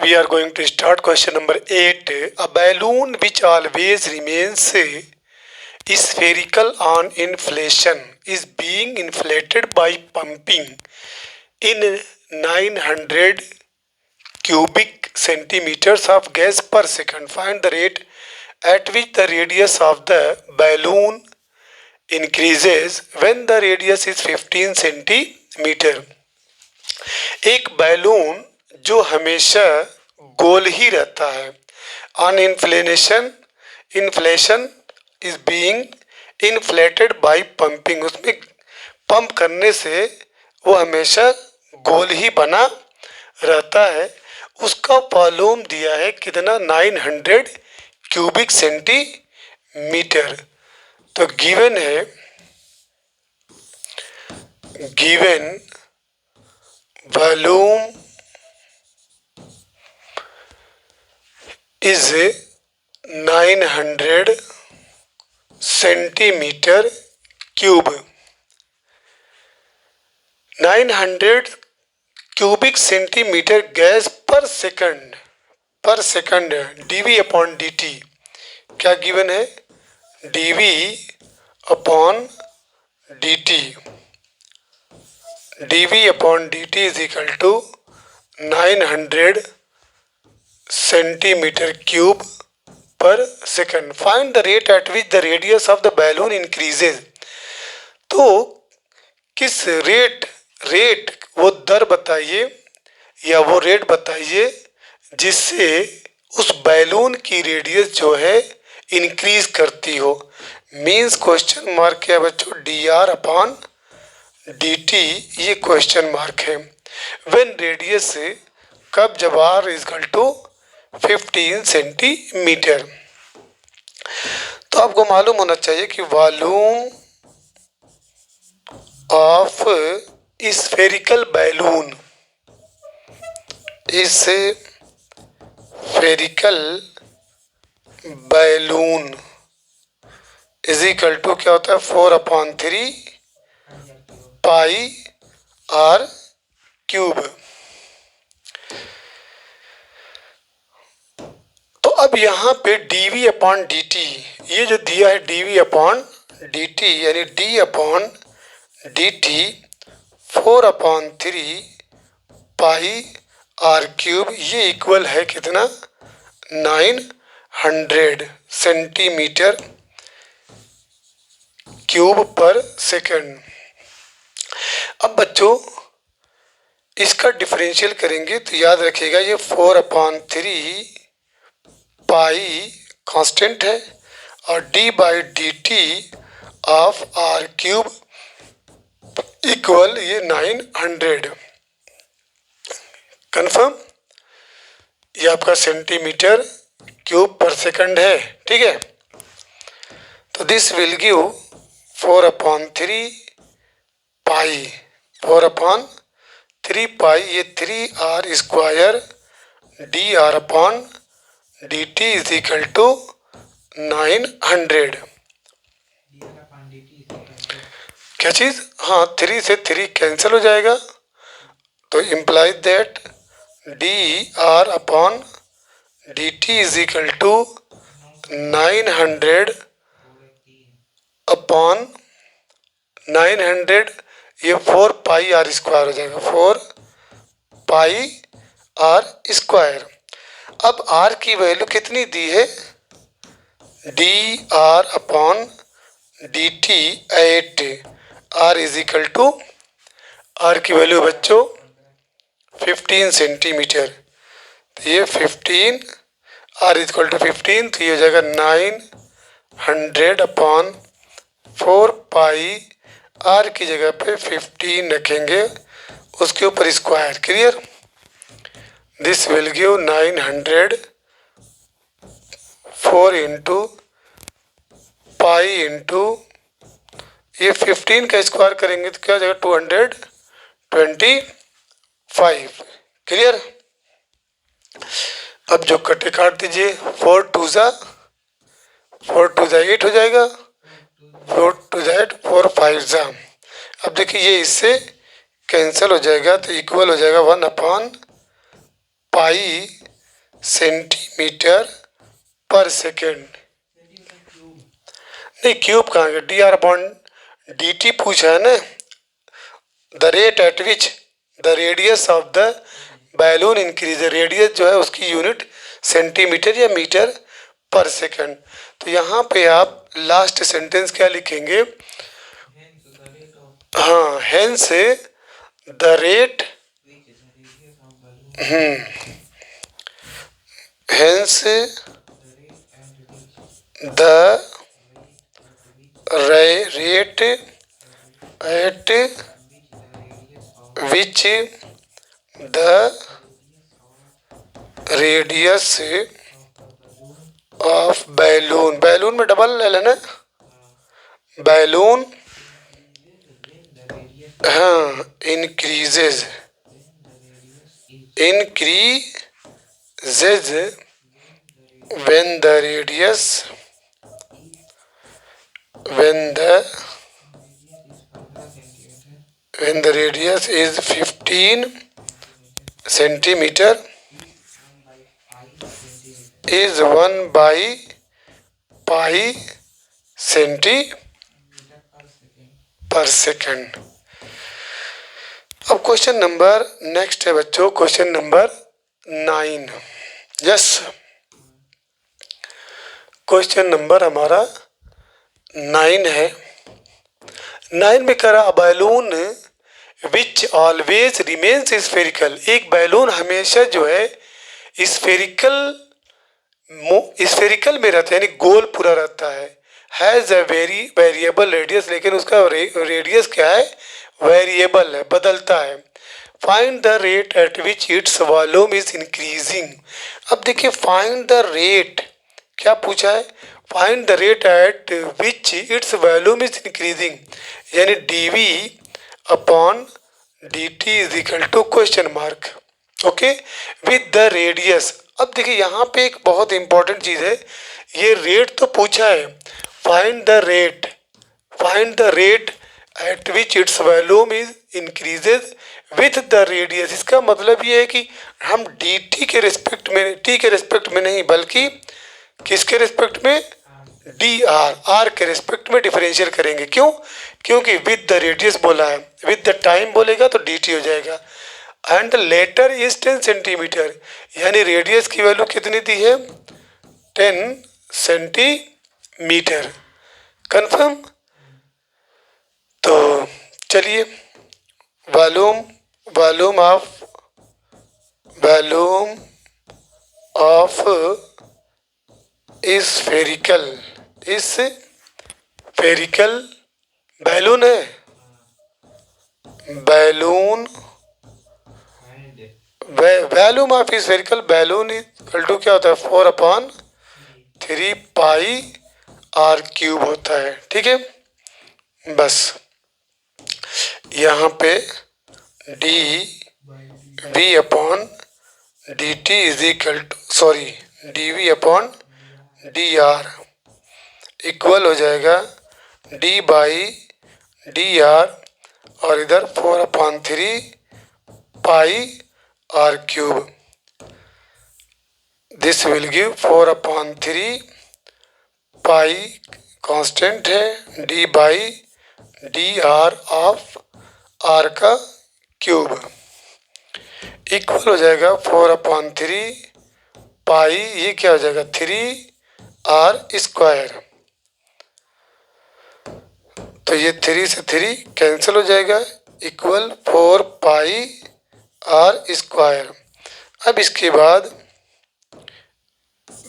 We are going to start question number 8. A balloon which always remains spherical on inflation is being inflated by pumping in 900 cubic centimeters of gas per second. Find the rate at which the radius of the balloon increases when the radius is 15 centimetre. एक balloon जो हमेशा गोल ही रहता है, on inflation is being inflated by pumping, उसमें pump करने से वो हमेशा गोल ही बना रहता है। उसका वॉल्यूम दिया है कितना, 900 क्यूबिक सेंटीमीटर। तो गिवन है, given volume is 900 centimetre cube. 900 cubic centimetre gas per second D V upon dt क्या गिवन है, D V upon dt is equal to 900 centimetre cube per second. Find the rate at which the radius of the balloon increases. तो किस rate वो दर बताइए या वो rate बताइए जिससे उस बैलून की रेडियस जो है इंक्रीज करती हो। मीन्स क्वेश्चन मार्क क्या बच्चों, d are upon D T, ये क्वेश्चन मार्क है। व्हेन रेडियस कब, जब r is equal to 15 centimetre. तो आपको मालूम होना चाहिए कि volume of spherical balloon, spherical balloon is equal to क्या होता है, 4/3 पाई आर क्यूब। तो अब यहाँ पे dv अपॉन dt, ये जो दिया है dv अपॉन dt यानी d upon dt 4/3 pi are cube, ये इक्वल है कितना, 900 सेंटीमीटर क्यूब पर सेकंड। अब बच्चों इसका डिफरेंशियल करेंगे तो याद रखिएगा ये 4/3 पाई कांस्टेंट है और d by D t of r cube equal ये 900। कंफर्म, ये आपका सेंटीमीटर क्यूब पर सेकंड है, ठीक है। तो this will give 4/3 pi, 4/3 pi, ये 3r square d are upon D T is equal to 900। क्या चीज, हाँ 3 से 3 कैंसिल हो जाएगा, तो implies that d are upon D T is equal to 900 upon 900, ये 4 पाई आर स्क्वायर हो जाएगा, 4 पाई आर स्क्वायर। अब r की वैल्यू कितनी दी है, d are upon D T at r is equal to, r की वैल्यू बच्चों 15 सेंटीमीटर, तो ये 15, r इज इक्वल टू 15, तो ये हो जाएगा 900 अपॉन 4 पाई, r की जगह पे 15 रखेंगे, उसके ऊपर square, clear. This will give 900 4 into pi into ये 15 का स्क्वायर करेंगे तो क्या हो जाएगा 225, क्लियर। अब जो कटे काट दीजिए, 4 2 जा 8 हो जाएगा, 4 2 जा 8, 4 5 जा। अब देखिए ये इससे कैंसिल हो जाएगा तो इक्वल हो जाएगा 1 अपॉन पाई सेंटीमीटर पर सेकेंड। नहीं, क्यूब कहाँ गया, D R upon D T पूछा है ना। The rate at which the radius of the balloon increase, radius जो है उसकी यूनिट सेंटीमीटर या मीटर पर सेकेंड। तो यहाँ पे आप लास्ट सेंटेंस क्या लिखेंगे, हाँ, hence the rate, hence the rate at which the radius of balloon, balloon में डबल एल है ना, बैलून, हाँ, increases, increases when the radius, when the radius is 15 centimeter is 1 by pi centimeter per second। अब question number next है बच्चों, question number 9। Yes, question number हमारा 9 है। 9 में कह रहा balloon which always remains spherical, एक बैलून हमेशा जो है स्फेरिकल में रहता है, यानी गोल पूरा रहता है। Has a very variable radius, लेकिन उसका रेडियस क्या है, वेरिएबल है, बदलता है। Find the rate at which its volume is increasing. अब देखिए, फाइंड द रेट क्या पूछा है, find the rate at which its volume is increasing, यानी D we upon D T is equal to question mark, okay, with the radius. अब देखिए यहाँ पे एक बहुत इंपॉर्टेंट चीज़ है, ये रेट तो पूछा है, find the rate, find the rate at which its volume is increases with the radius. इसका मतलब ये है कि हम डी टी के रिस्पेक्ट में, टी के रिस्पेक्ट में नहीं, बल्कि किसके रिस्पेक्ट में, डी आर, आर के रिस्पेक्ट में डिफरेंशियल करेंगे। क्यों, क्योंकि विद द रेडियस बोला है, विद द टाइम बोलेगा तो डी टी हो जाएगा। And the latter is 10 centimetre, यानी रेडियस की वैल्यू कितनी दी है, 10 सेंटीमीटर। कंफर्म। तो चलिए, volume, volume of spherical, spherical balloon है, balloon, volume of spherical balloon equal to क्या होता है, 4/3 पाई आर क्यूब होता है। ठीक है, बस यहाँ पे D we upon D T is equal to, sorry, D we upon D R equal हो जाएगा डी बाई डी आर, और इधर 4/3 pi are cube. This will give 4/3 pi, constant है, D by D R of R का cube equal हो जाएगा 4/3 pi, ये क्या हो जाएगा, 3 आर स्क्वायर। तो ये 3 से 3 कैंसिल हो जाएगा, इक्वल 4 पाई आर स्क्वायर। अब इसके बाद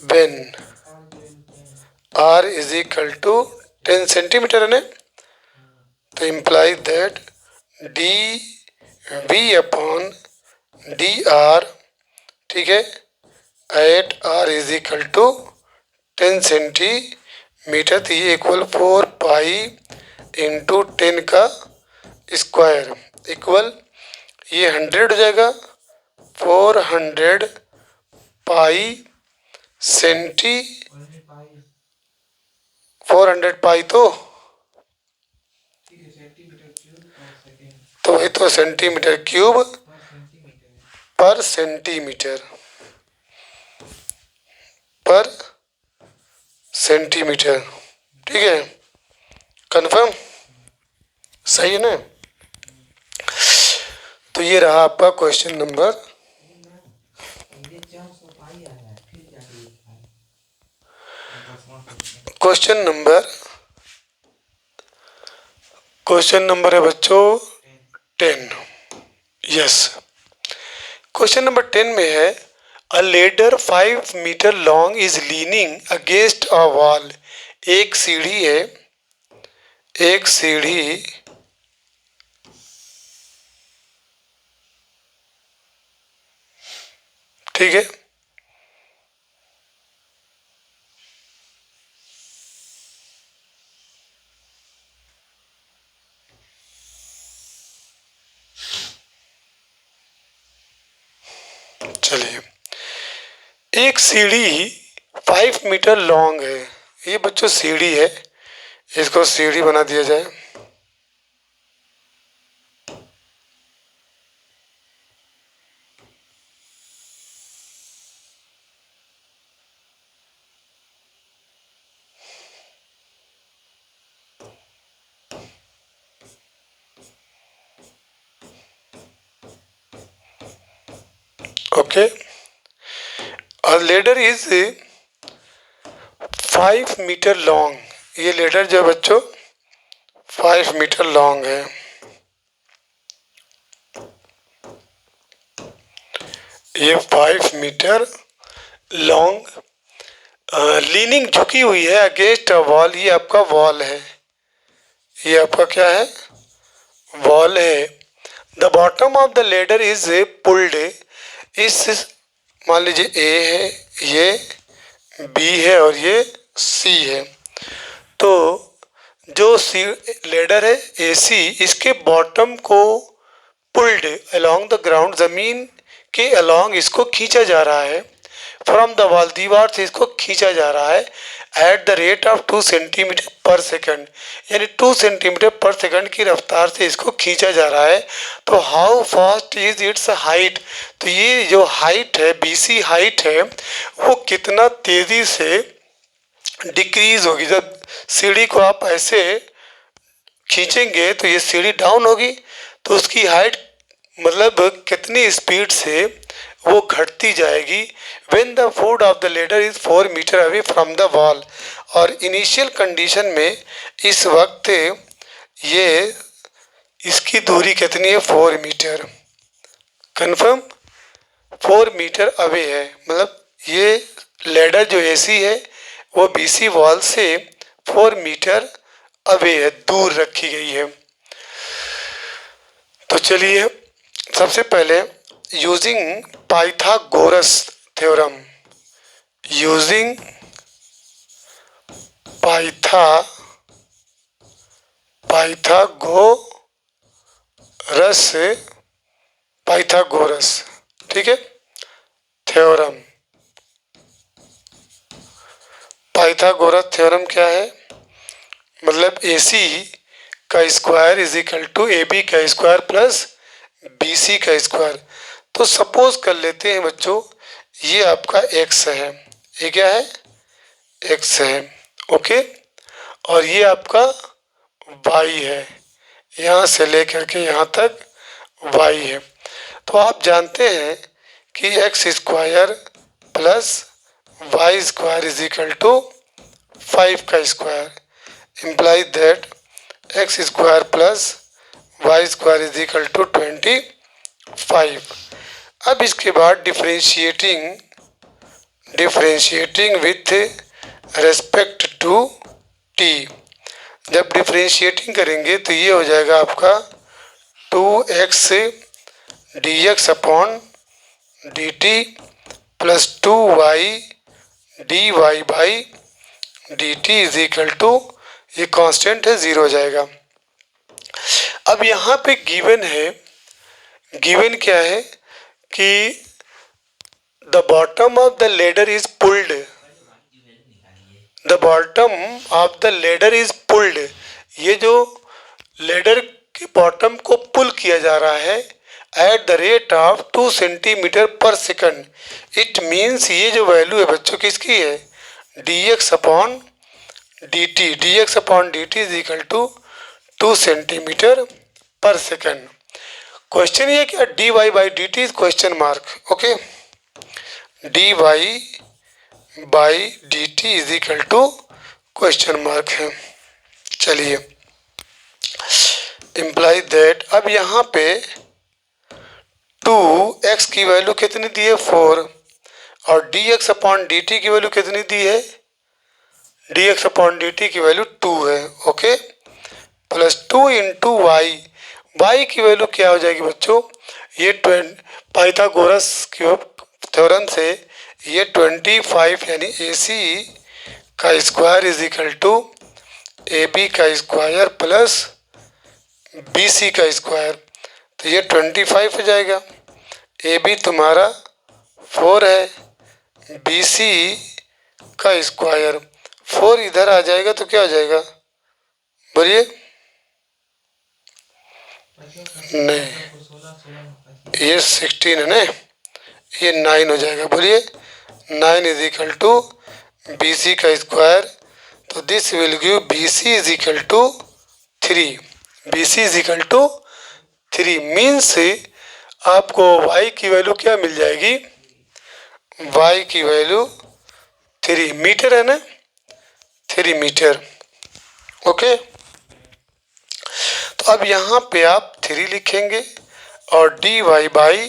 when r is equal to 10 centimetre है ना, तो imply that d we upon D r, ठीक है, at r is equal to 10 centimetre, तो ये इक्वल 4 पाई इंटू 10 का स्क्वायर इक्वल, ये 100 हो जाएगा, 400 पाई सेंटी, 400 पाई तो वही तो सेंटीमीटर क्यूब पर सेंटीमीटर। पर सेंटीमीटर। ठीक है, कंफर्म, सही है ना। तो ये रहा आपका क्वेश्चन नंबर क्वेश्चन नंबर है बच्चों 10। यस, क्वेश्चन नंबर 10 में है a ladder 5 metre long is leaning against a wall. एक सीढ़ी है, एक सीढ़ी ठीक है, चलिए, एक सीढ़ी 5 मीटर लॉन्ग है। ये बच्चों सीढ़ी है, इसको सीढ़ी बना दिया जाए। Okay, a ladder is 5 metre long. ये लेडर जो बच्चों 5 मीटर लॉन्ग है। ये 5 मीटर लॉन्ग लीनिंग झुकी हुई है अगेंस्ट अ वॉल। ये आपका वॉल है, ये आपका क्या है, वॉल है। The bottom of the ladder is pulled. इस मान लीजिए ए है, ये बी है और ये सी है। तो जो सी लेडर है ए सी, इसके बॉटम को पुल्ड अलोंग द ग्राउंड, जमीन के अलोंग इसको खींचा जा रहा है। फ्रॉम द वॉल, दीवार से इसको खींचा जा रहा है at the rate of 2 centimetre per second, यानी 2 सेंटीमीटर पर सेकंड की रफ्तार से इसको खींचा जा रहा है। तो how fast is its height, तो ये जो हाइट है, बीसी हाइट है, वो कितना तेजी से डिक्रीज होगी। जब सीढ़ी को आप ऐसे खींचेंगे तो ये सीढ़ी डाउन होगी, तो उसकी हाइट मतलब कितनी स्पीड से वो घटती जाएगी। When the foot of the ladder is 4 metre away from the wall, और इनिशियल कंडीशन में इस वक्त ये इसकी दूरी कितनी है, 4 मीटर। कंफर्म, 4 मीटर अवे है, मतलब ये लेडर जो एसी है वो बीसी वॉल से 4 मीटर अवे है, दूर रखी गई है। तो चलिए, सबसे पहले using Pythagoras theorem, using Pythagoras Pythagoras ठीक है, थ्योरम। पाइथागोरस थ्योरम क्या है, मतलब AC का square is equal to AB का स्क्वायर प्लस BC का स्क्वायर। तो सपोज कर लेते हैं बच्चों, ये आपका x है, ये क्या है, x है, ओके, और ये आपका y है, यहाँ से लेकर के यहाँ तक y है। तो आप जानते हैं कि x square plus y square is equal to 5 का square, imply that x square plus y square is equal to 25। अब इसके बाद differentiating with respect to t, जब डिफरेंशिएटिंग करेंगे तो ये हो जाएगा आपका 2x dx upon dt plus 2y dy by dt is equal to, ये कांस्टेंट है, 0 हो जाएगा। अब यहाँ पे गिवन है, गिवन क्या है कि the bottom of the ladder is pulled, the bottom of the ladder is pulled, ये जो लेडर के बॉटम को पुल किया जा रहा है at the rate of 2 centimetre per second. It means ये जो वैल्यू है बच्चों किसकी है, dx upon dt। dx upon dt is equal to 2 centimetre per second. Question ये क्या, dy by D T is question mark. Okay, dy by D T is equal to question mark है। चलिए, imply that, अब यहाँ पे 2x की value कितनी दी है 4, और dx अपॉन डी टी की वैल्यू कितनी दी है, dx अपॉन डी टी की वैल्यू 2 है। Okay, plus 2 into y, y की वैल्यू क्या हो जाएगी बच्चों, ये पाइथागोरस के थ्योरम से ये 25 यानी AC का square is equal to AB का स्क्वायर प्लस BC का स्क्वायर, तो ये 25 हो जाएगा। AB तुम्हारा 4 है, BC का स्क्वायर 4 इधर आ जाएगा तो क्या हो जाएगा, बोलिए, नहीं ये 16 है ना, ये 9 हो जाएगा। बोलिए 9 इज इक्वल टू BC का स्क्वायर, तो this will give BC is equal to 3। BC is equal to 3 means आपको y की वैल्यू क्या मिल जाएगी, y की वैल्यू 3 मीटर है ना, 3 मीटर। ओके, तो अब यहाँ पे आप 3 लिखेंगे और dy by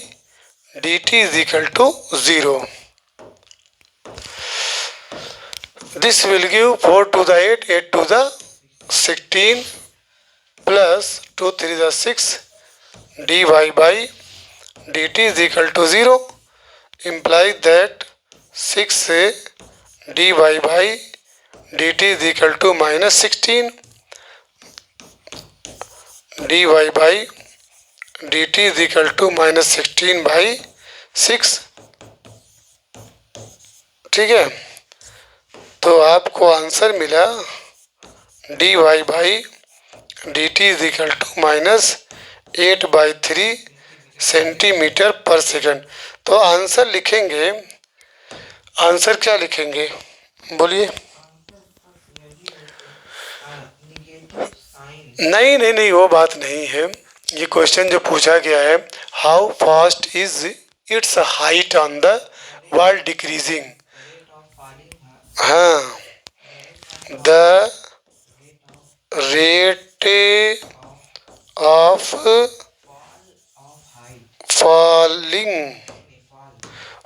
D T is equal to 0। This will give 4 to the 8, 8 to the 16 plus 2 3 the 6, dy by D T is equal to 0, imply that 6 से dy by D T is equal to -16, dy by D T is equal to -16 by 6। ठीक है, तो आपको answer मिला dy by D T is equal to -8/3 centimetre per second. तो answer लिखेंगे, answer क्या लिखेंगे बोलिए, नहीं नहीं नहीं वो बात नहीं है, ये क्वेश्चन जो पूछा गया है, how fast is its height on the world decreasing. हाँ, the rate of falling,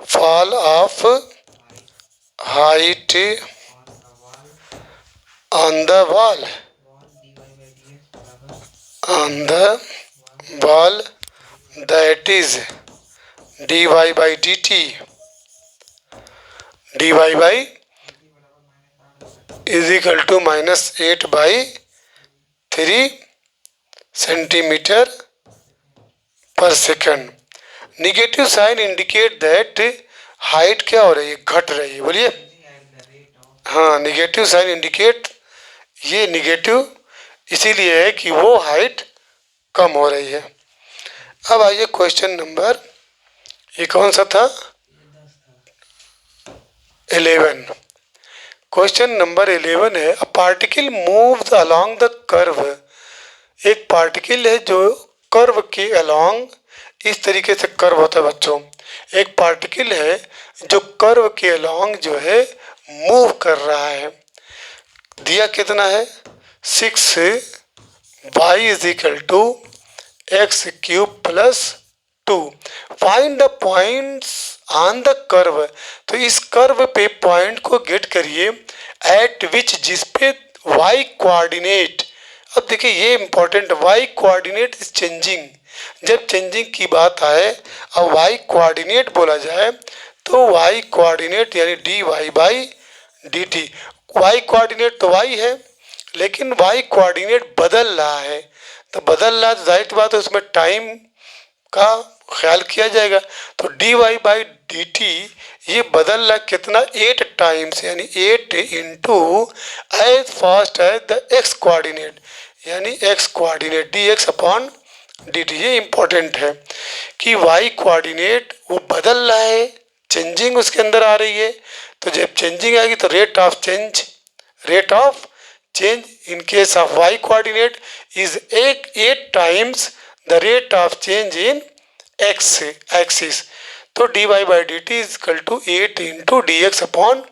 fall of height on the wall, on the wall, that is dy by dt, dy by is equal to -8/3 centimetre per second. Negative sign indicate that height क्या हो रही है, घट रही है। बोलिए, हाँ, negative sign indicate, ये निगेटिव इसीलिए है कि वो हाइट कम हो रही है। अब आइए क्वेश्चन नंबर, ये कौन सा था, 11। क्वेश्चन नंबर 11 है, a particle moves along the curve. एक पार्टिकल है जो कर्व के अलोंग, इस तरीके से कर्व होता है बच्चों, एक पार्टिकल है जो कर्व के अलोंग जो है मूव कर रहा है। दिया कितना है, 6y is equal to x cube plus 2। Find the points on the curve. तो इस कर्व पे पॉइंट को गेट करिए एट विच, जिस पे y कोऑर्डिनेट। अब देखिए ये important, y coordinate is changing. जब चेंजिंग की बात आए और y कोऑर्डिनेट बोला जाए तो y कोऑर्डिनेट यानी dy by D T, y coordinate तो y है लेकिन y कोऑर्डिनेट बदल रहा है, तो बदल रहा है तो जाहिर बात है उसमें टाइम का ख्याल किया जाएगा। तो dy बाई डी टी ये बदल रहा कितना, 8 टाइम्स, यानी 8 into as fast as the x coordinate, यानी x coordinate dx upon D T. ये इम्पोर्टेंट है कि वाई कोऑर्डिनेट वो बदल रहा है, चेंजिंग उसके अंदर आ रही है। तो जब चेंजिंग आएगी तो rate of change in case of Y coordinate is 8 times the rate of change in X axis. तो D Y by D T is equal to 8 into D x upon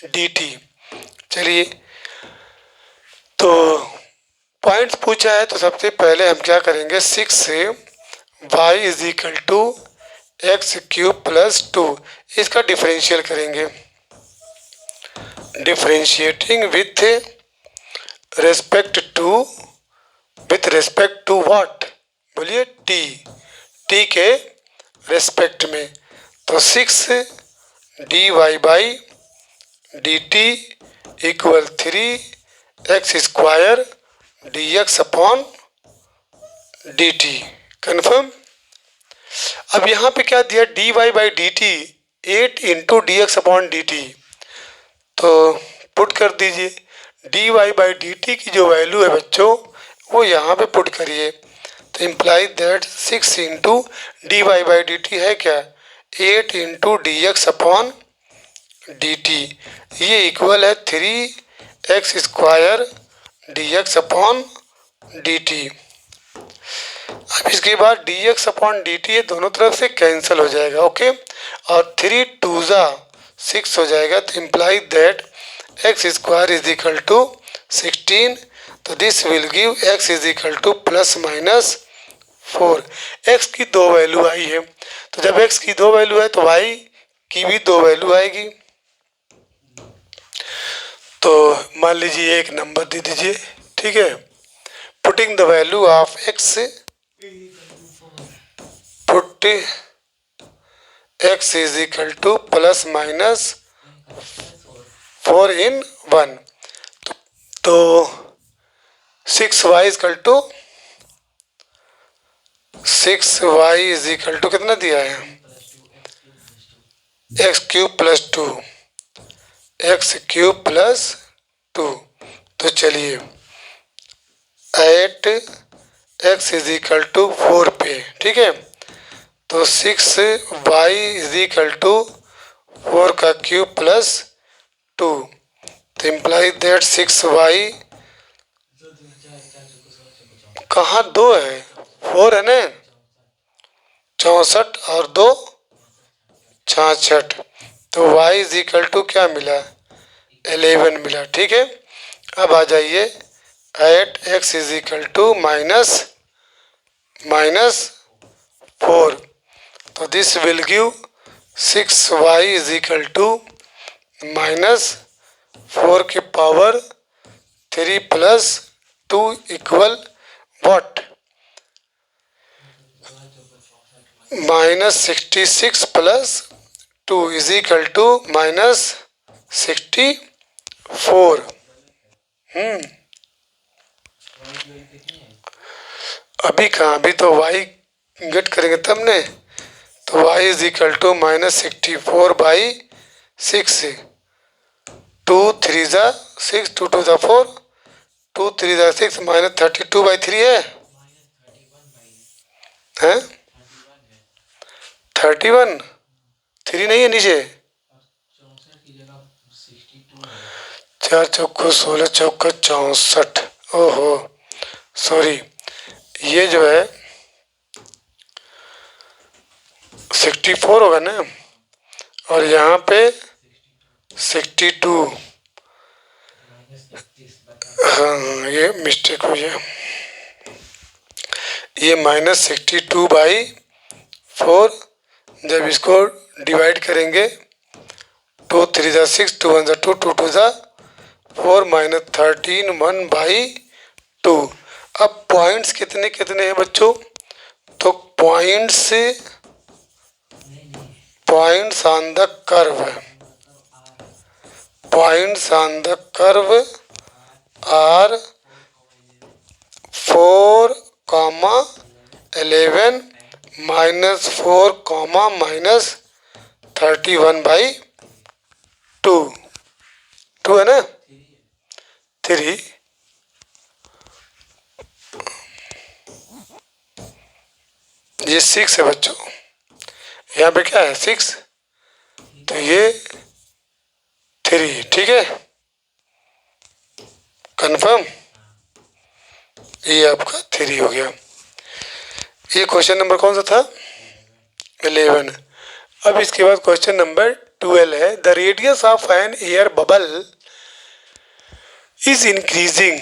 D T. चलिए, तो points पूछा है तो सबसे पहले हम क्या करेंगे, 6 से y is equal to x cube plus 2, इसका डिफरेंशियल करेंगे। Differentiating with respect to what, बोलिए, टी के रेस्पेक्ट में। तो 6 d Y by D t equal 3 x square d x upon D t. Confirm. अब यहाँ पे क्या दिया, d Y by D t 8 into D x upon D t. तो पुट कर दीजिए, d Y by D t की जो वैल्यू है बच्चों वो यहाँ पे पुट करिए। तो imply that 6 into d Y by D t है क्या, 8 into D x upon D T, ये इक्वल है 3 x square d x upon D t. अब इसके बाद d x upon D T ये दोनों तरफ से कैंसिल हो जाएगा, ओके, और 3 2 ज़ा 6 हो जाएगा। तो imply that x square is equal to 16। तो this will give x is equal to plus minus 4। X की 2 वैल्यू आई है, तो जब एक्स की 2 वैल्यू है तो वाई की भी 2 वैल्यू आएगी। तो मान लीजिए एक नंबर दे दीजिए, ठीक है। Putting the value of x, put x is equal to plus minus 4 in 1। तो 6y equal to 6y is equal to कितना दिया है, x cube plus 2, x cube plus 2। तो चलिए 8 एक्स इज इक्वल टू 4 पे, ठीक है। तो 6y इज इक्वल टू 4 का क्यूब प्लस 2। तो इम्प्लाई दैट 6y कहाँ 2 है, 4 है ना, 64 और 2 66। तो y इज इक्वल टू क्या मिला, 11 मिला, ठीक है। अब आ जाइए 8 x is equal to minus 4। तो this will give 6y is equal to minus 4 की power 3 plus 2 equal what, minus 66 plus 2 is equal to minus 64। अभी कहाँ, अभी तो y गेट करेंगे तब ने। तो y is equal to minus 64 by 6, 2 3 ज़ा 6, 2 2 ज़ा 4, 2 3 ज़ा 6, माइनस 32 बाई 3 है 31, 3 नहीं है नीचे, 4 चौको 16, चौका 64। ओहो सॉरी, ये जो है 64 होगा ना, और यहाँ पे 62। हाँ ये मिस्टेक हुई है, ये माइनस 62 बाई 4। जब इसको डिवाइड करेंगे 2 3 ज़ा 6, 2 1 ज़ा 2, 2 2 ज़ा 4, माइनस 13 1 बाई 2। अब पॉइंट्स कितने कितने हैं बच्चों, तो points on the curve, points on the curve are 4, 11 minus 4, minus 31 by 2 है ना, 3। ये 6 है बच्चों, यहाँ पे क्या है 6, तो ये 3, ठीक है, कंफर्म। ये आपका 3 हो गया। ये क्वेश्चन नंबर कौन सा था? 11। अब इसके बाद क्वेश्चन नंबर 12 है, the radius of an air bubble is increasing.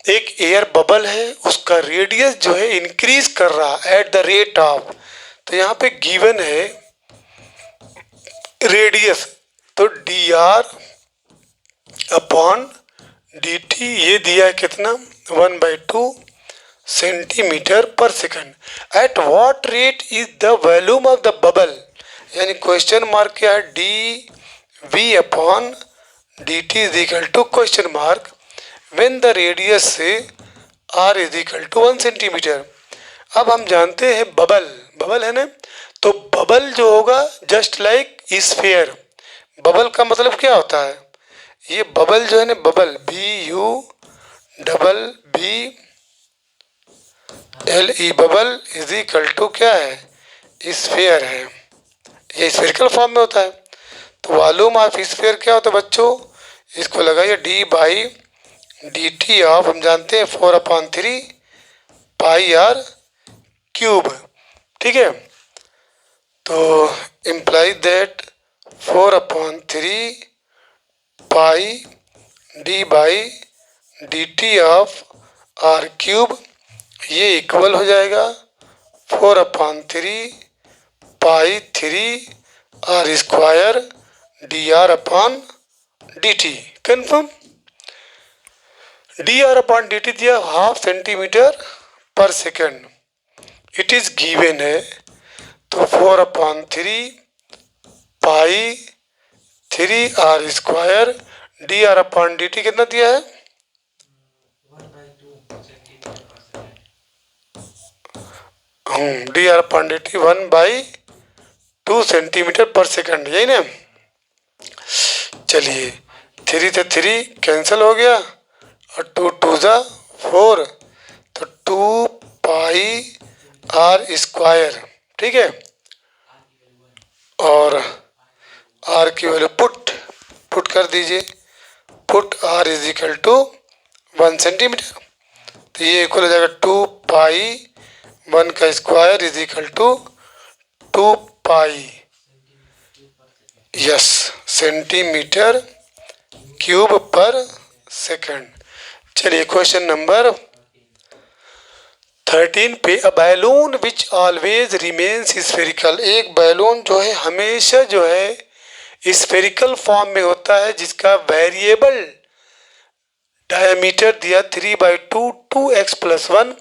एक एयर बबल है, उसका रेडियस जो है इंक्रीज कर रहा एट द रेट ऑफ, तो यहाँ पे गिवन है रेडियस, तो D are upon D T, ये दिया है कितना 1/2 centimetre per second. At what rate is the volume of the bubble, यानी क्वेश्चन मार्क क्या है, D we upon D T is equal to question mark when the radius से R is equal to 1 centimetre. अब हम जानते हैं bubble, bubble है ना, तो बबल जो होगा जस्ट लाइक स्फीयर। बबल का मतलब क्या होता है, ये बबल जो है ना, bubble BUBBLE, bubble is equal to क्या है, स्फीयर है, ये स्फेरिकल फॉर्म में होता है। तो वॉल्यूम ऑफ स्फीयर क्या होता है बच्चों, इसको लगाइए D/dt ऑफ, हम जानते हैं 4/3 πr³, ठीक है। तो imply that 4/3 πd/dt of r³, ये इक्वल हो जाएगा 4/3 π3r² dr/dt। कन्फर्म। dr/dt दिया 1/2 centimetre per second, it is given है, तो 4/3 π3r² dr/dt कितना दिया है, dr/dt 1/2 सेंटीमीटर पर सेकंड, यही ना। चलिए 3 से 3 कैंसिल हो गया और 2 2 जा 4, तो 2πr², ठीक है। और r की वैल्यू पुट कर दीजिए, put r is equal to 1 centimetre, तो ये इक्वल हो जाएगा 2π1 का square is equal to 2π, yes, centimetre cube per second. चलिए क्वेश्चन नंबर 13 पे, a balloon which always remains spherical, एक बैलून जो है हमेशा जो है स्फेरिकल फॉर्म में होता है, जिसका वेरिएबल डायमीटर दिया 3/2 2x+1,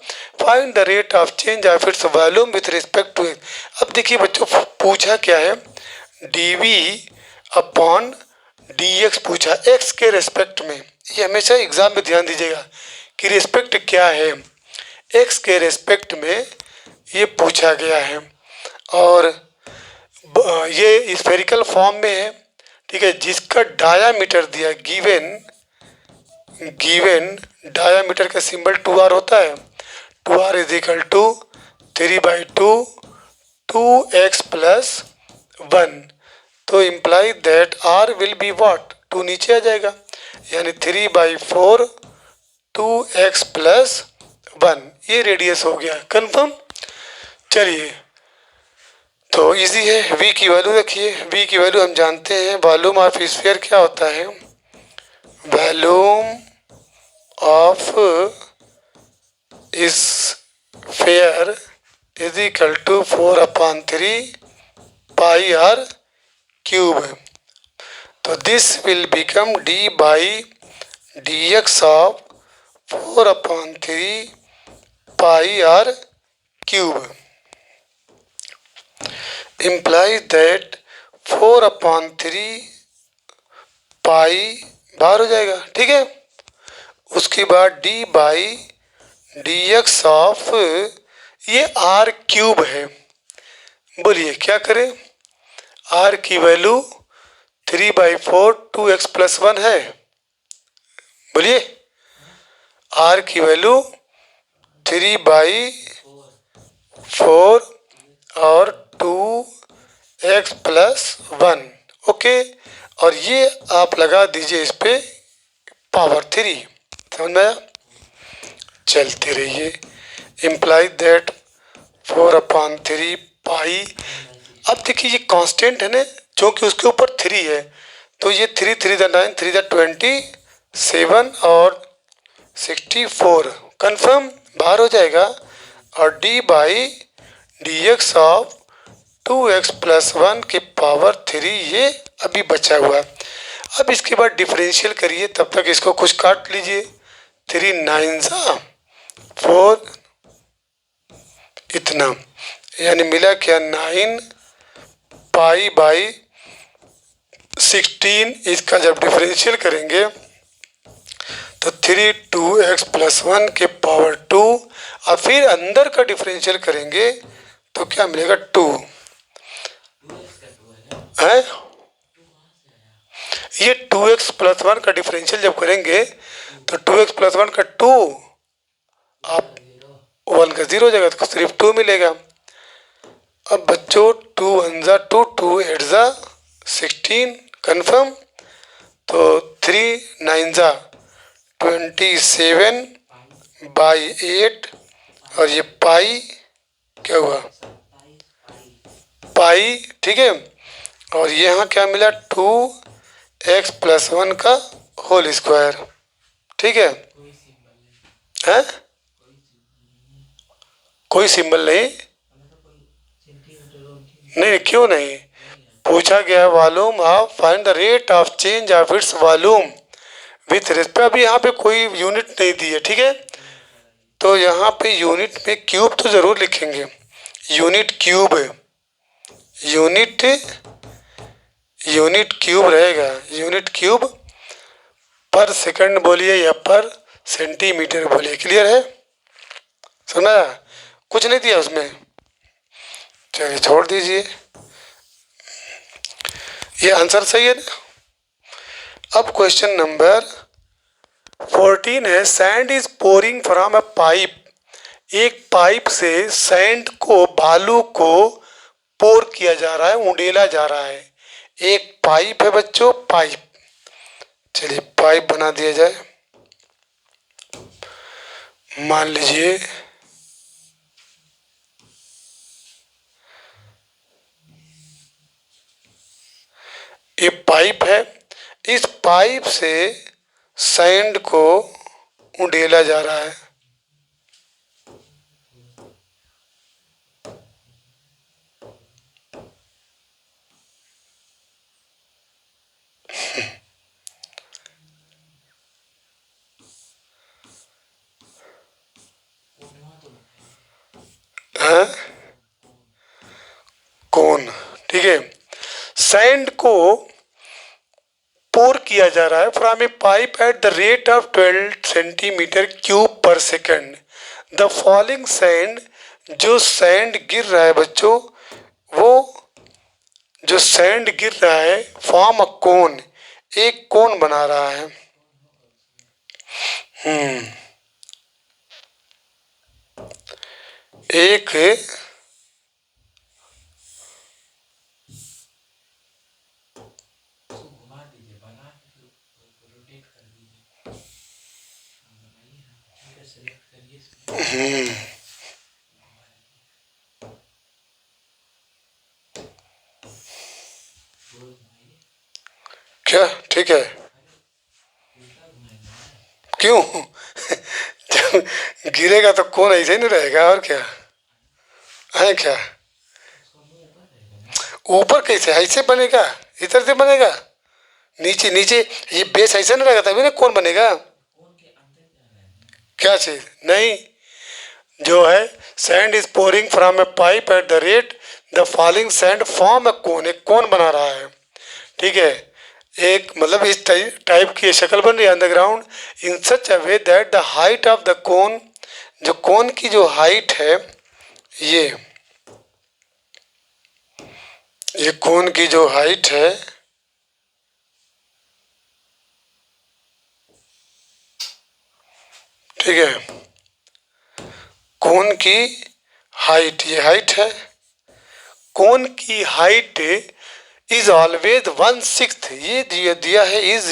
find the rate of change of its volume with respect to x. अब देखिए बच्चों पूछा क्या है, dv/dx पूछा x के रेस्पेक्ट में, ये हमेशा एग्जाम में ध्यान दीजिएगा कि रिस्पेक्ट क्या है, x के रेस्पेक्ट में ये पूछा गया है, और ये स्फेरिकल फॉर्म में है, ठीक है, जिसका डायामीटर दिया गिवन डायामीटर का सिंबल 2r होता है, 2r is equal to 3/2 2x+1, तो imply that r will be what, 2 नीचे आ जाएगा, यानी 3/4 2x+1, ये रेडियस हो गया। कंफर्म। चलिए तो इजी है, v की वैल्यू रखिए, v की वैल्यू हम जानते हैं, वॉल्यूम ऑफ स्फीयर क्या होता है, volume of sphere is equal to 4/3 πr³, तो this will become d/dx of 4/3 πr³ implies that 4/3 pi बाहर हो जाएगा, ठीक है। उसके बाद d/dx ऑफ, ये r³ है, बोलिए क्या करें, r की वैल्यू 3/4 2x+1 है, बोलिए r की वैल्यू 3/4 और 2x+1। ओके, और ये आप लगा दीजिए इस पे पावर 3। समझ में आया? चलते रहिए। इम्प्लाई दैट 4/3 पाई। अब देखिए ये कांस्टेंट है ना, जो कि उसके ऊपर 3 है, तो ये 3 3 9 3 27 और 64 कन्फर्म बाहर हो जाएगा। और d/dx ऑफ 2x+1 के पावर 3 ये अभी बचा हुआ। अब इसके बाद डिफरेंशियल करिए, तब तक इसको कुछ काट लीजिए। 3 9 4 इतना, यानी मिला क्या 9 पाई/16। इसका जब डिफरेंशियल करेंगे तो 3 2x+1 के पावर 2, और फिर अंदर का डिफरेंशियल करेंगे तो क्या मिलेगा 2 है। ये 2x+1 का डिफरेंशियल जब करेंगे तो 2x+1 का 2, आप 1 का 0 हो जाएगा तो सिर्फ 2 मिलेगा। अब बच्चों 2 1 ज़ा 2, 2 8 ज़ा 16 कन्फर्म। तो 3 9 ज़ा 27/8, और ये पाई क्या हुआ पाई, ठीक है। और यहाँ क्या मिला 2x+1 का होल स्क्वायर, ठीक है। हैं? कोई सिंबल नहीं? नहीं, क्यों नहीं? पूछा गया volume of, find the rate of change of its volume with respect. अभी यहाँ पे कोई यूनिट नहीं दी है, ठीक है। तो यहाँ पे यूनिट में क्यूब तो जरूर लिखेंगे, unit cube, unit unit cube रहेगा। यूनिट क्यूब पर सेकंड बोलिए या पर सेंटीमीटर बोलिए, क्लियर है? समझा? कुछ नहीं दिया उसमें, चलिए छोड़ दीजिए, ये आंसर सही है ना। अब क्वेश्चन नंबर 14 है, sand is pouring from a pipe. एक पाइप से सैंड को, बालू को पोर किया जा रहा है, उंडेला जा रहा है। एक पाइप है बच्चों, पाइप। चलिए पाइप बना दिया जाए। मान लीजिए ये पाइप है, इस पाइप से सैंड को उंडेला जा रहा है। हाँ? कौन? ठीक है, सैंड को पोर किया जा रहा है from a pipe at the rate of 12 centimetre cube per second. The falling sand, जो सैंड गिर रहा है बच्चों, वो जो सैंड गिर रहा है फॉर्म अ कोन, एक कोन बना रहा है। एक क्या ठीक है? क्यों? जब गिरेगा तो कौन ऐसे ही नहीं रहेगा, और क्या है क्या? ऊपर कैसे ऐसे बनेगा? इधर से बनेगा, नीचे नीचे, ये बेस ऐसे नहीं रहेगा तभी ना कौन बनेगा। क्या चीज नहीं, जो है sand is pouring from a pipe at the rate the falling sand form a cone, एक कोन बना रहा है, ठीक है। एक मतलब इस टाइप की शक्ल बन रही है underground, in such a way that the height of the cone, जो कोन की जो हाइट है, ये कोन की जो हाइट है, ठीक है, कोन की हाइट, ये हाइट है, कोन की हाइट इज ऑलवेज 1/6, ये दिया है, is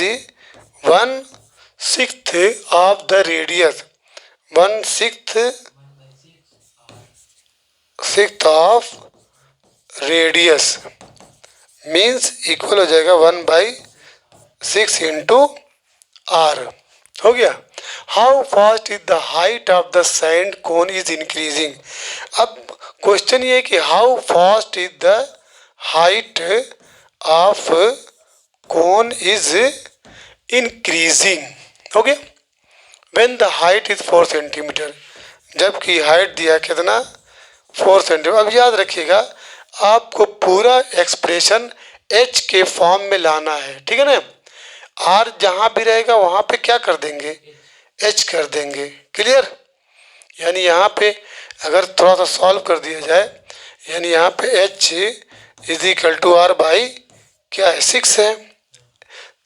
1/6 of the radius, 1/6 of radius means equal हो जाएगा 1/6 इंटू आर। हो गया। How fast is the height of the sand cone is increasing. अब क्वेश्चन ये कि how fast is the height of cone is increasing. हो गया। When the height is 4 centimetre, जबकि हाइट दिया कितना 4 सेंटीमीटर। अब याद रखिएगा आपको पूरा एक्सप्रेशन एच के फॉर्म में लाना है, ठीक है ना। आर जहां भी रहेगा वहां पे क्या कर देंगे, एच कर देंगे। क्लियर। यानी यहाँ पे अगर थोड़ा सा सॉल्व कर दिया जाए, यानी यहाँ पे h is equal to r by क्या है 6 है,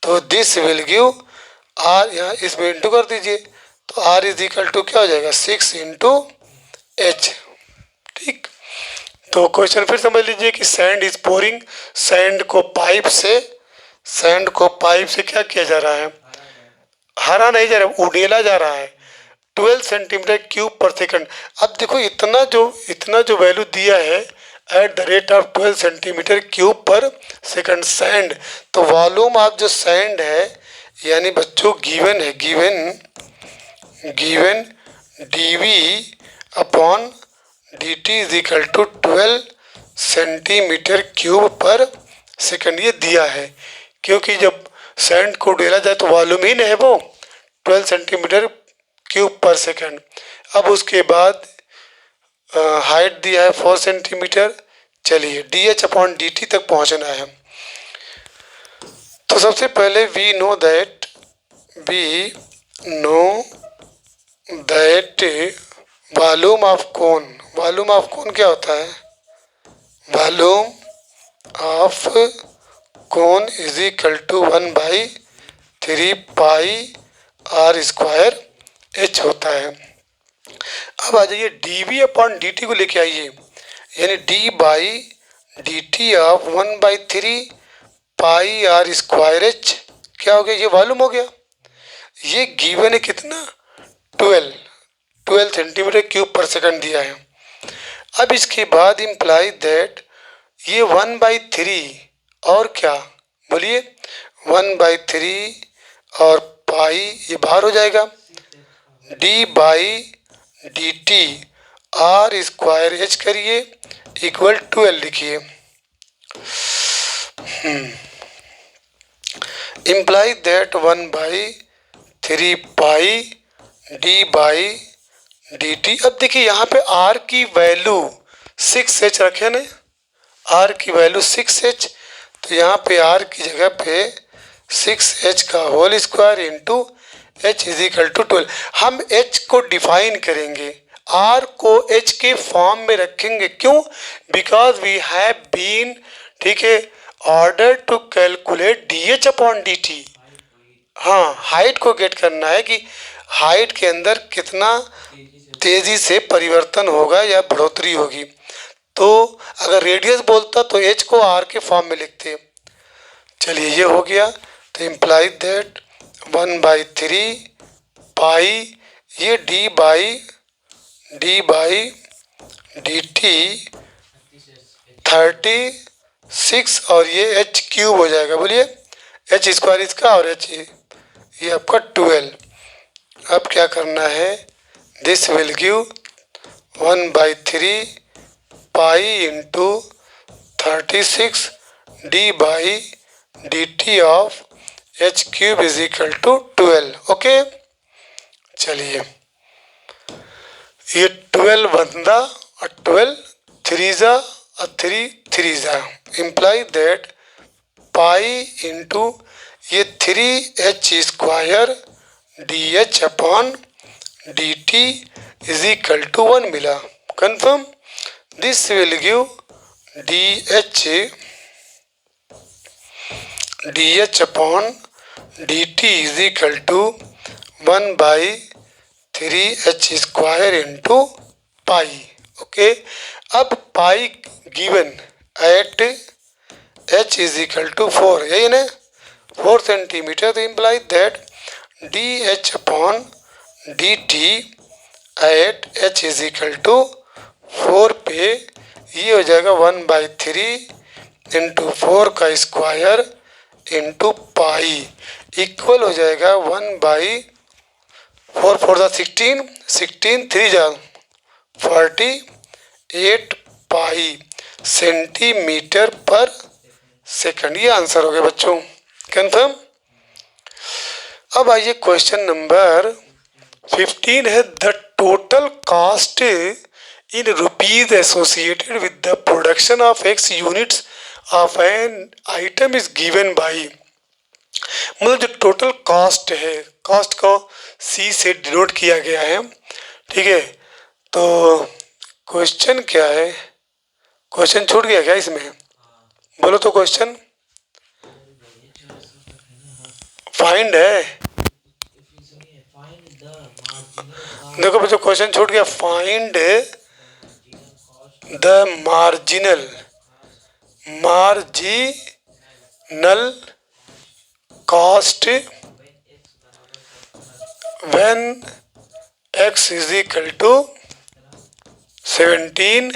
तो दिस विल गिव आर, यहाँ इसमें इंटू कर दीजिए, तो आर इज इक्वल टू क्या हो जाएगा 6 इंटू एच। ठीक। तो क्वेश्चन फिर समझ लीजिए कि सैंड इज पोरिंग, सैंड को पाइप से क्या किया जा रहा है, हरा नहीं जा रहा, उड़ेला जा रहा है 12 सेंटीमीटर क्यूब पर सेकंड। अब देखो इतना जो वैल्यू दिया है at the rate of 12 centimetre cube per second sand, तो वॉल्यूम ऑफ जो सैंड है यानी बच्चों गिवन है, given d v upon dt is equal to 12 centimetre cube per second, ये दिया है। क्योंकि जब सैंड को डेला जाए तो वॉल्यूम ही नहीं है वो 12 सेंटीमीटर क्यूब पर सेकंड। अब उसके बाद हाइट दिया है 4 सेंटीमीटर। चलिए d H upon D t तक पहुंचना है। तो सबसे पहले we know that volume of cone क्या होता है, volume of cone is equal to 1/3 pi are square h होता है। अब आ जाइए d we upon D t को लेके आइए, यानी d by D t of 1/3 pi are square h क्या हो गया, ये वॉल्यूम हो गया। ये गिवन है कितना 12 सेंटीमीटर क्यूब पर सेकंड दिया है। अब इसके बाद इम्प्लाई दैट ये 1/3 और क्या बोलिए 1/3 और पाई ये बाहर हो जाएगा, D by D T R square H करिए इक्वल 12 लिखिए। Imply that 1/3 pi D by D t. अब देखिए यहाँ पे आर की वैल्यू 6h रखे ना, आर की वैल्यू 6h, तो यहाँ पे आर की जगह पे 6h का whole square into h is equal to 12। हम एच को डिफाइन करेंगे, आर को एच के फॉर्म में रखेंगे। क्यों? बिकॉज वी हैव बीन, ठीक है, order to calculate d H upon D t. हाँ, हाइट को गेट करना है कि हाइट के अंदर कितना तेजी से परिवर्तन होगा या बढ़ोतरी होगी। तो अगर रेडियस बोलता तो एच को आर के फॉर्म में लिखते। चलिए ये हो गया। तो इम्प्लाई दैट 1/3 पाई ये डी बाई डी टी 36 और ये एच क्यूब हो जाएगा। बोलिए एच स्क्वायर इसका और एच ये आपका 12। अब क्या करना है, this will give 1/3 pi into 36 d by D t of h cube is equal to 12। Okay. चलिए ये 12 बंदा और 12 3 और 3 इम्प्लाई दैट पाई इंटू ये 3h square D H upon D T is equal to 1 मिला। Confirm. This will give D H upon D T is equal to 1/3h square into pi. Okay. अब pi given at h is equal to 4, यही ना 4 centimetre, तो imply that D H upon D T at h is equal to 4 पे ये हो जाएगा 1/3 into 4 का square into pi equal हो जाएगा 1/4 4 द 16 16 3 जा 48 पाई सेंटीमीटर पर सेकंड। ये आंसर हो गया बच्चों, कंफर्म। अब आइए क्वेश्चन नंबर 15 है, the total cost in rupees associated with the production of x units of an item is given by, मतलब जो टोटल कॉस्ट है, कॉस्ट को C से डिनोट किया गया है, ठीक है। तो क्वेश्चन क्या है, क्वेश्चन छूट गया क्या इसमें, बोलो तो क्वेश्चन। फाइंड है, देखो बच्चों क्वेश्चन छूट गया, find the marginal cost when x is equal to 17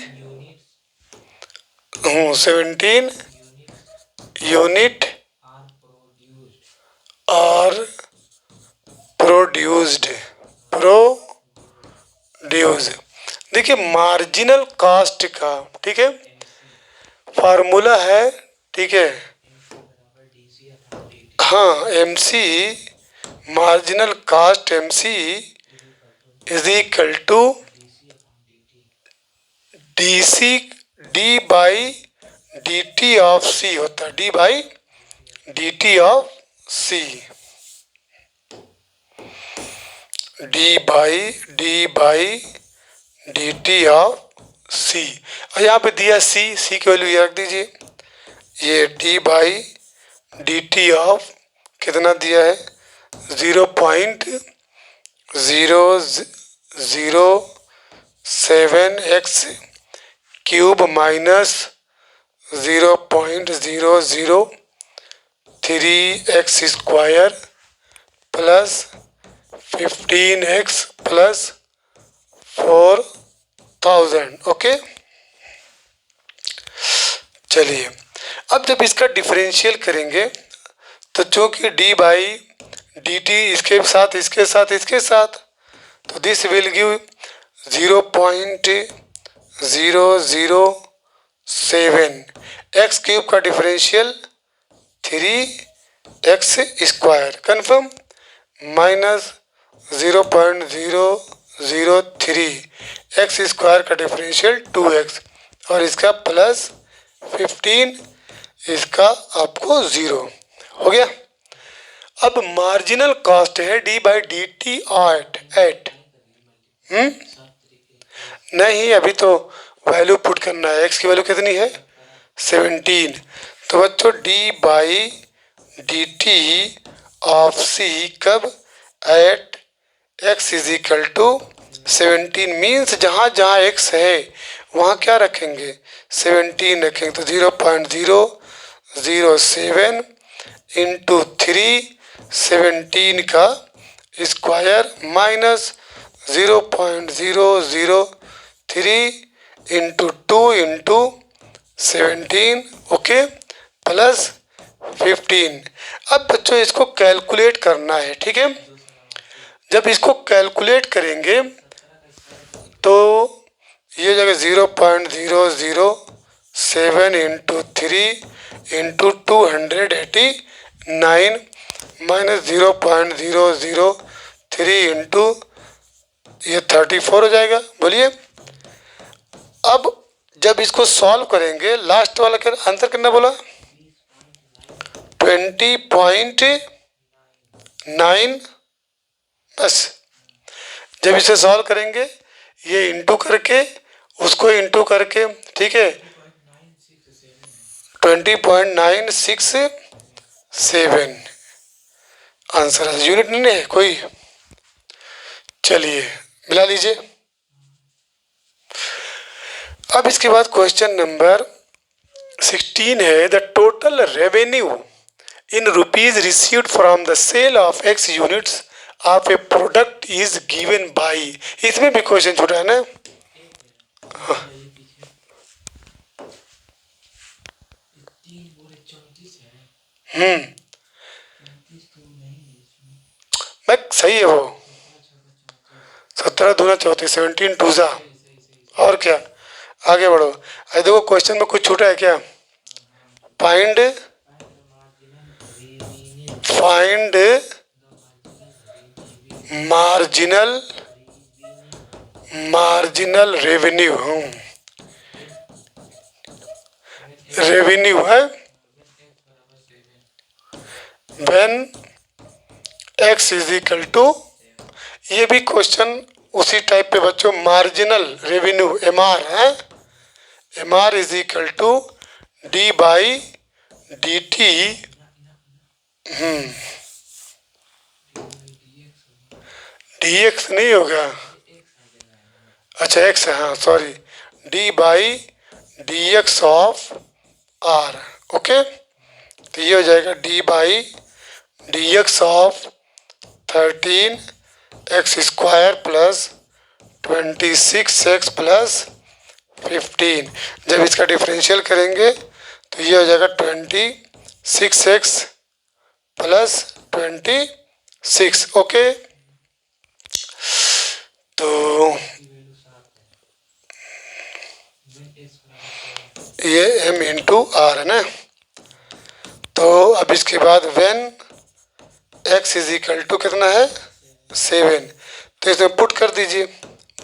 unit are produced. देखिए मार्जिनल कॉस्ट का, ठीक है, फार्मूला है, ठीक है, हाँ MC marginal cost MC is equal to DC D by DT of C होता है, D by DT of C, D by DT of C। और यहाँ पे दिया C की वैल्यू ये रख दीजिए, ये D बाई DT ऑफ कितना दिया है 0.007x cube minus 0.003x square plus 15x plus 4000। Okay, चलिए अब जब इसका डिफरेंशियल करेंगे तो चूंकि d बाई डी टी इसके साथ, तो this will give 0.007 X cube का differential 3x square confirm minus 0.003 X square का डिफरेंशियल 2x और इसका प्लस 15, इसका आपको 0 हो गया। अब मार्जिनल कॉस्ट है d by D T at नहीं, अभी तो वैल्यू पुट करना है, x की वैल्यू कितनी है 17, तो बच्चों d by D t of c कब at x is equal to 17 means जहाँ जहाँ x है वहाँ क्या रखेंगे 17 रखेंगे, तो 0.007 इंटू 3 17 का square minus 0.003 into 2 into 17, okay, plus 15। अब बच्चों इसको कैलकुलेट करना है, ठीक है। जब इसको कैलकुलेट करेंगे तो ये जगह 0.007 इंटू 3 इंटू 289 माइनस 0.003 इंटू ये 34 हो जाएगा। बोलिए अब जब इसको सॉल्व करेंगे लास्ट वाला क्या आंसर कितना बोला 20.9, बस जब इसे सॉल्व करेंगे ये इंटू करके उसको इंटू करके, ठीक है, 20.967 आंसर है। यूनिट नहीं है कोई, चलिए मिला लीजिए। अब इसके बाद क्वेश्चन नंबर 16 है the total revenue in rupees received from the sale of x units of a product is given by. इसमें भी क्वेश्चन छूटा है ना। मैं सही है वो 17 दूना 34 17 टूजा। और क्या आगे बढ़ो। अरे देखो क्वेश्चन में कुछ छूटा है क्या। फाइंड मार्जिनल रेवेन्यू है when x is equal to, ये भी क्वेश्चन उसी टाइप पे बच्चों, मार्जिनल रेवेन्यू एमआर है, MR is equal to d by D t. D x नहीं होगा, अच्छा एक्स है, हाँ sorry, d by d x of r. Okay, तो ये हो जाएगा D by d x of 13 x square plus 26 x plus 15। जब इसका डिफरेंशियल करेंगे तो ये हो जाएगा 26 एक्स प्लस 26। ओके, तो ये m इंटू आर है ना। तो अब इसके बाद when x is equal to कितना है 7, तो इसमें पुट कर दीजिए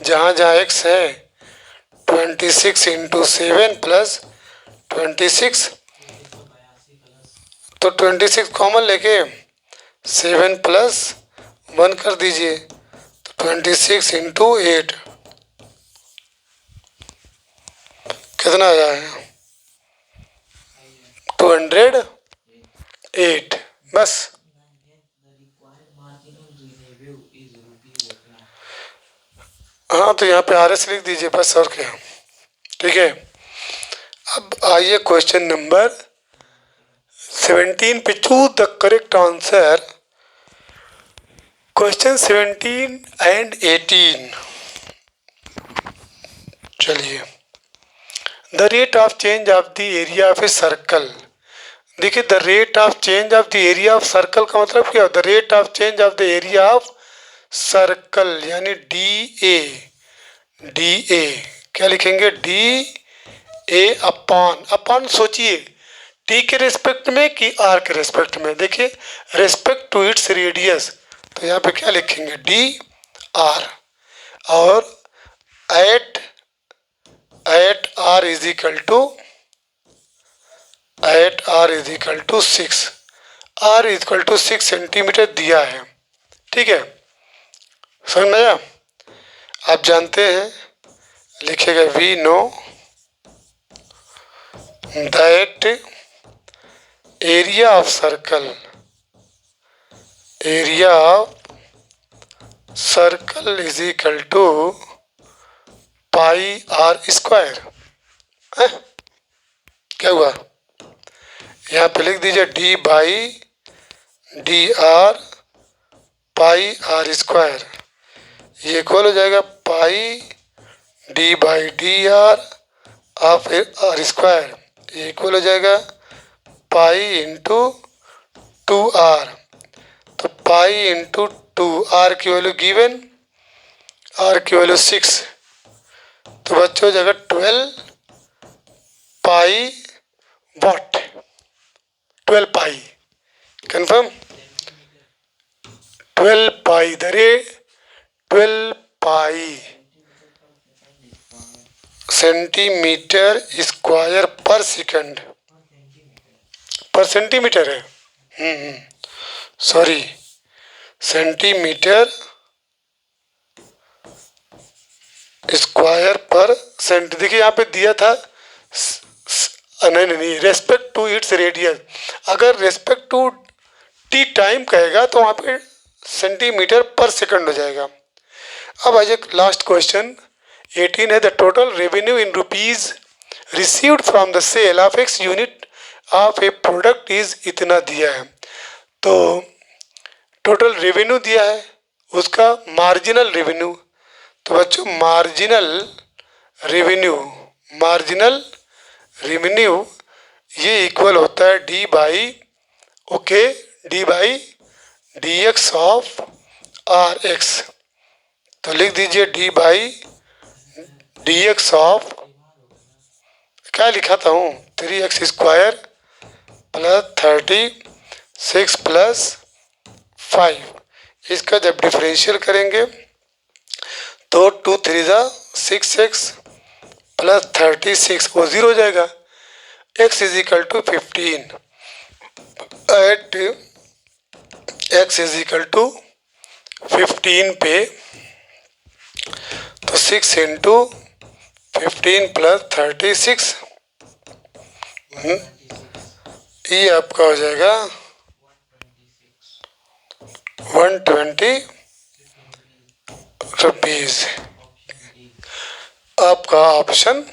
जहाँ जहाँ x है 26 इंटू 7 प्लस 26, तो 26 कॉमन लेके 7 प्लस 1 कर दीजिए, तो 26 इंटू 8 कितना आया है 208। बस हाँ, तो यहाँ पे आर एस लिख दीजिए बस, और क्या। ठीक है, अब आइए क्वेश्चन नंबर 17 पे। Choose the correct answer question 17 and 18। चलिए, the rate of change of the area of a circle. देखिए, the rate of change of the area of circle का मतलब क्या, the rate of change of the area of circle यानी D A क्या लिखेंगे, D A upon सोचिए T के respect में कि आर के रेस्पेक्ट में। देखिए रेस्पेक्ट टू इट्स रेडियस, तो यहाँ पे क्या लिखेंगे डी आर, और at r is equal to 6, r is equal to 6 centimetre दिया है। ठीक है, समझ में आया। आप जानते हैं, लिखेगा we know that area of circle is equal to pi are square. क्या हुआ, यहाँ पे लिख दीजिए D by D R pi are square, ये इक्वल हो जाएगा pi D by D R of R square, ये इक्वल हो जाएगा पाई इंटू 2r। तो पाई इंटू 2, आर की वैल्यू गिवन, आर की वैल्यू 6, तो बच्चों हो जाएगा 12 पाई वॉट, 12 पाई कन्फर्म, 12 पाई दरे 12 पाई सेंटीमीटर स्क्वायर पर सेकंड, पर सेंटीमीटर है, सॉरी सेंटीमीटर स्क्वायर पर सेंट। देखिए यहाँ पे दिया था नहीं, रेस्पेक्ट टू इट्स रेडियस, अगर रेस्पेक्ट टू टी टाइम कहेगा तो वहाँ पे सेंटीमीटर पर सेकंड हो जाएगा। अब आइए लास्ट क्वेश्चन 18 है the total revenue in rupees received from the sale of x unit of a product is इतना दिया है। तो टोटल रेवेन्यू दिया है, उसका मार्जिनल रेवेन्यू। तो बच्चों मार्जिनल रेवेन्यू ये इक्वल होता है D by d x of r x. तो लिख दीजिए D by d x of, क्या लिखा था हूँ, 3x² प्लस 36 प्लस 5। इसका जब डिफरेंशियल करेंगे तो 2 3 ज़ा 6x प्लस 36 वो 0 हो जाएगा। x is equal to 15 at x is equal to 15 पे, तो 6 इंटू 15 प्लस 36 ये आपका हो जाएगा 120 रुपीज़। आपका ऑप्शन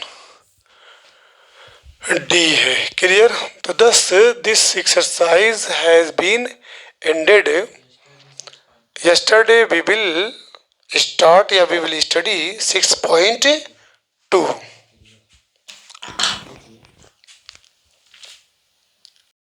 डी है। क्लियर। तो दस this exercise has been ended. yesterday we will start या we will study 6.2।